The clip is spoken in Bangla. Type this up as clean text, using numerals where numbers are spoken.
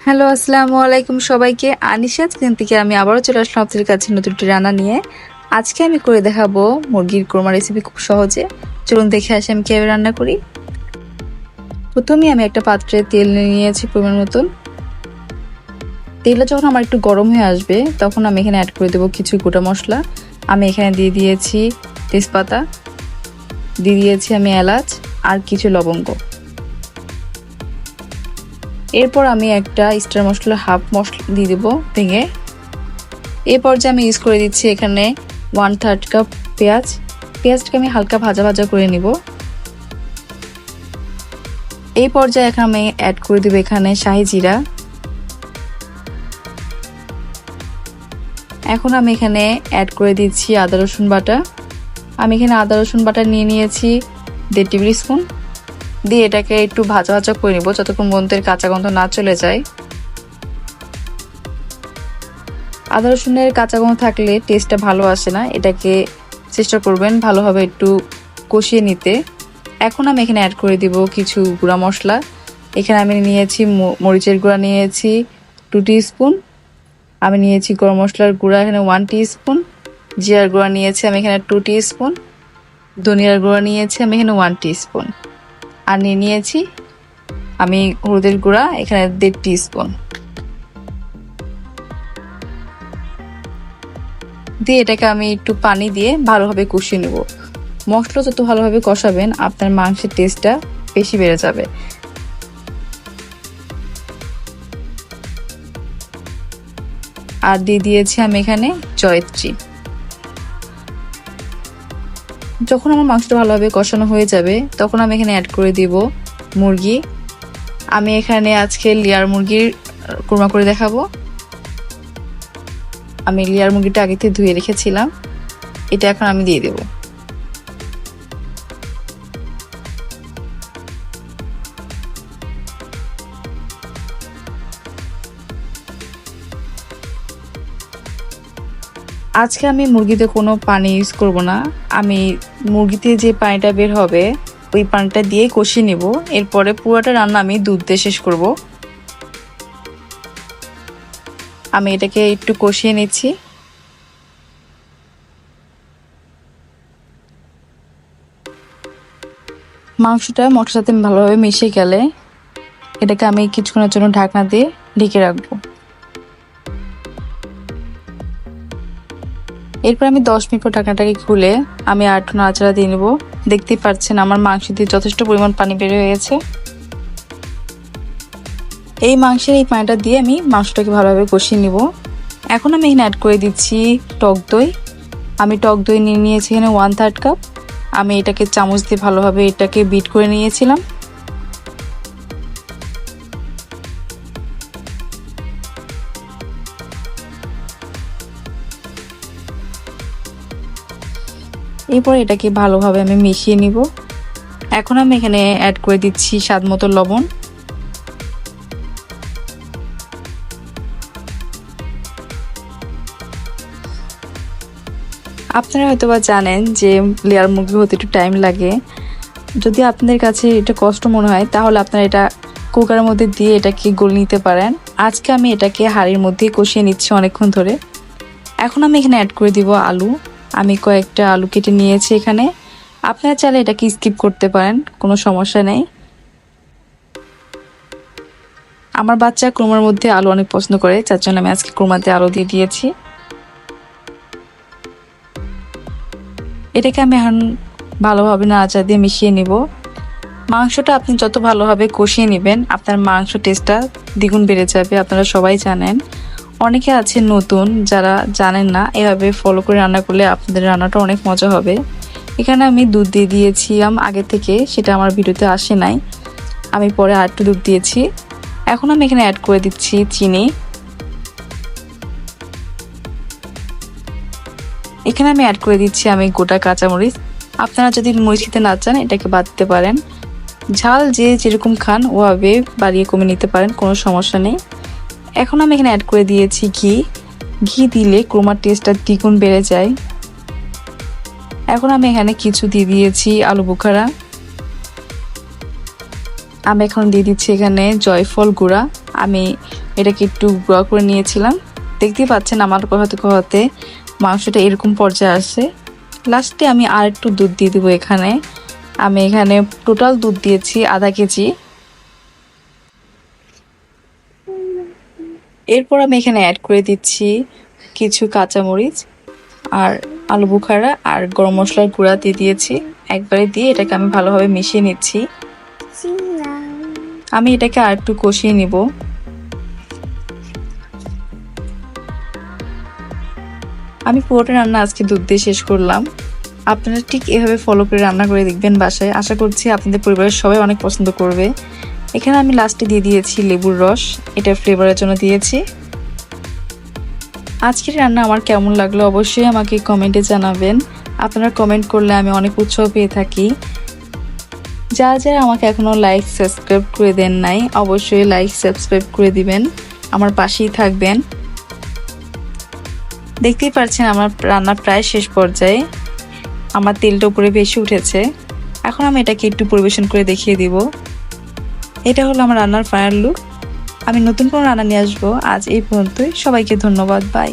হ্যালো, আসসালামু আলাইকুম সবাইকে। আনিশা কিচেন থেকে আমি আবারও চলে আসলাম আপনাদের কাছে নতুন একটি রান্না নিয়ে। আজকে আমি করে দেখাবো মুরগির কোরমা রেসিপি খুব সহজে। চলুন দেখে আসি আমি কিভাবে রান্না করি। প্রথমেই আমি একটা পাত্রে তেল নিয়েছি পরিমাণ মতন। তেলটা যখন আমার একটু গরম হয়ে আসবে তখন আমি এখানে অ্যাড করে দেবো কিছু গোটা মশলা। আমি এখানে দিয়ে দিয়েছি তেজপাতা, দিয়ে দিয়েছি আমি এলাচ আর কিছু লবঙ্গ। এরপর আমি একটা স্টার মশলা হাফ মশলা দিয়ে দেবো ভেঙে। এই পর্যায়ে আমি ইউজ করে দিচ্ছি এখানে 1/3 কাপ পেঁয়াজ। পেঁয়াজটাকে আমি হালকা ভাজা ভাজা করে নিব। এই পর্যায়ে এখন আমি অ্যাড করে দেবো এখানে শাহি জিরা। এখন আমি এখানে অ্যাড করে দিচ্ছি আদা রসুন বাটা। আমি এখানে আদা রসুন বাটা নিয়ে নিয়েছি 1.5 টেবিল স্পুন। দিয়ে এটাকে একটু ভাজা ভাজা করে নিব যতক্ষণ পর্যন্ত কাঁচা গন্ধ না চলে যায়। আদা রসুনের কাঁচা গন্ধ থাকলে টেস্টটা ভালো আসে না, এটাকে চেষ্টা করবেন ভালোভাবে একটু কষিয়ে নিতে। এখন আমি এখানে অ্যাড করে দিব কিছু গুঁড়া মশলা। এখানে আমি নিয়েছি মরিচের গুঁড়া নিয়েছি 2 টিস্পুন। আমি নিয়েছি গরম মশলার গুঁড়া এখানে 1 টিস্পুন। জিরার গুঁড়া নিয়েছি আমি এখানে 2 টিস্পুন। ধনিয়ার গুঁড়া নিয়েছি আমি এখানে 1 টিস্পুন। আর নিয়েছি আমি হলুদের গুঁড়া এখানে 1.5 টিস্পুন। দিয়ে এটাকে আমি একটু পানি দিয়ে ভালোভাবে কষিয়ে নেব। মশলা যত ভালোভাবে কষাবেন আপনার মাংসের টেস্টটা বেশি বেড়ে যাবে। আর দিয়ে দিয়েছি আমি এখানে জয়ত্রী। যখন আমার মাংসটা ভালোভাবে কষানো হয়ে যাবে তখন আমি এখানে অ্যাড করে দিব মুরগি। আমি এখানে আজকে লেয়ার মুরগির কোরমা করে দেখাবো। আমি লেয়ার মুরগিটা আগে থেকে ধুয়ে রেখেছিলাম, এটা এখন আমি দিয়ে দেব। আজকে আমি মুরগিতে কোনো পানি ইউজ করব না। আমি মুরগিতে যে পানিটা বের হবে ওই পানিটা দিয়ে কষিয়ে নেব। এরপরে পুরোটা রান্না আমি দুধ দিয়ে শেষ করব। আমি এটাকে একটু কষিয়ে নিচ্ছি। মাংসটা মশলার সাথে ভালোভাবে মিশে গেলে এটাকে আমি কিছুক্ষণের জন্য ঢাকনা দিয়ে ঢেকে রাখবো। এরপর আমি 10 মিনিট পর ঢাকনাটাকে খুলে আমি আর একটু নাড়াচাড়া দিয়ে নেবো। দেখতেই পাচ্ছেন আমার মাংস দিয়ে যথেষ্ট পরিমাণ পানি বের হয়ে গেছে। এই মাংসের এই পানিটা দিয়ে আমি মাংসটাকে ভালোভাবে কষিয়ে নিব। এখন আমি এখানে অ্যাড করে দিচ্ছি টক দই। আমি টক দই নিয়ে নিয়েছি এখানে 1/3 কাপ। আমি এটাকে চামচ দিয়ে ভালোভাবে এটাকে বিট করে নিয়েছিলাম। এরপর এটাকে ভালোভাবে আমি মিশিয়ে নিব। এখন আমি এখানে অ্যাড করে দিচ্ছি স্বাদ মতো লবণ। আপনারা হয়তোবা জানেন যে লেয়ার মুরগি হতে একটু টাইম লাগে। যদি আপনাদের কাছে এটা কষ্ট মনে হয় তাহলে আপনারা এটা কুকারের মধ্যে দিয়ে এটাকে গলে নিতে পারেন। আজকে আমি এটাকে হাঁড়ির মধ্যে কষিয়ে নিচ্ছি অনেকক্ষণ ধরে। এখন আমি এখানে অ্যাড করে দিব আলু। আমি কয়েকটা আলু কেটে নিয়েছি এখানে। আপনারা চাইলে এটাকে স্কিপ করতে পারেন, কোনো সমস্যা নেই। আমার বাচ্চা কোরমার মধ্যে আলু অনেক পছন্দ করে, যার জন্য আমি আজকে কোরমাতে আলু দিয়ে দিয়েছি। এটাকে আমি এখন ভালোভাবে নাড়াচাড়া দিয়ে মিশিয়ে নিব। মাংসটা আপনি যত ভালোভাবে কষিয়ে নেবেন আপনার মাংস টেস্টটা দ্বিগুণ বেড়ে যাবে। আপনারা সবাই জানেন, অনেকে আছে নতুন যারা জানেন না, এভাবে ফলো করে রান্না করলে আপনাদের রান্নাটা অনেক মজা হবে। এখানে আমি দুধ দিয়ে দিয়েছিলাম আগে থেকে, সেটা আমার ভিডিওতে আসে নাই, আমি পরে আর একটু দুধ দিয়েছি। এখন আমি এখানে অ্যাড করে দিচ্ছি চিনি। এখানে আমি অ্যাড করে দিচ্ছি আমি গোটা কাঁচামরিচ। আপনারা যদি মরিচ খেতে না চান এটাকে বাদ দিতে পারেন। ঝাল যে যেরকম খান ওভাবে বাড়িয়ে কমে নিতে পারেন, কোনো সমস্যা নেই। এখন আমি এখানে অ্যাড করে দিয়েছি ঘি। ঘি দিলে কোরমার টেস্টটা দ্বিগুণ বেড়ে যায়। এখন আমি এখানে কিছু দিয়ে দিয়েছি আলু বোখারা। আমি এখন দিয়ে দিচ্ছি এখানে জয়ফল গুঁড়া। আমি এটাকে একটু গুঁড়া করে নিয়েছিলাম। দেখতেই পাচ্ছেন আমার কষাতে কষাতে মাংসটা এরকম পর্যায়ে আসে। লাস্টে আমি আর একটু দুধ দিয়ে দেবো এখানে। আমি এখানে টোটাল দুধ দিয়েছি আধা কেজি। এরপর আমি এখানে অ্যাড করে দিচ্ছি কিছু কাঁচামরিচ আর আলু বোখারা আর গরম মশলার গুঁড়া দিয়ে দিয়েছি। একবারে দিয়ে এটাকে আমি ভালোভাবে মিশিয়ে নিচ্ছি। আমি এটাকে আর একটু কষিয়ে নিব। আমি পুরোটা রান্না আজকে দুধ দিয়ে শেষ করলাম। আপনারা ঠিক এভাবে ফলো করে রান্না করে দেখবেন বাসায়। আশা করছি আপনাদের পরিবারের সবাই অনেক পছন্দ করবে। এখানে আমি লাস্টে দিয়ে দিয়েছি লেবুর রস, এটা ফ্লেভারের জন্য দিয়েছি। আজকের রান্না আমার কেমন লাগলো অবশ্যই আমাকে কমেন্টে জানাবেন। আপনারা কমেন্ট করলে আমি অনেক উৎসাহ পেয়ে থাকি। যারা যারা আমাকে এখনও লাইক সাবস্ক্রাইব করে দেন নাই, অবশ্যই লাইক সাবস্ক্রাইব করে দিবেন, আমার পাশেই থাকবেন। দেখতেই পাচ্ছেন আমার রান্না প্রায় শেষ পর্যায়ে, আমার তেলটা উপরে ভেসে উঠেছে। এখন আমি এটাকে একটু পরিবেশন করে দেখিয়ে দিব। এটা হলো আমার রান্নার ফাইনাল লুক। আমি নতুন কোনো রান্না নিয়ে আসবো। আজ এই পর্যন্তই। সবাইকে ধন্যবাদ। বাই।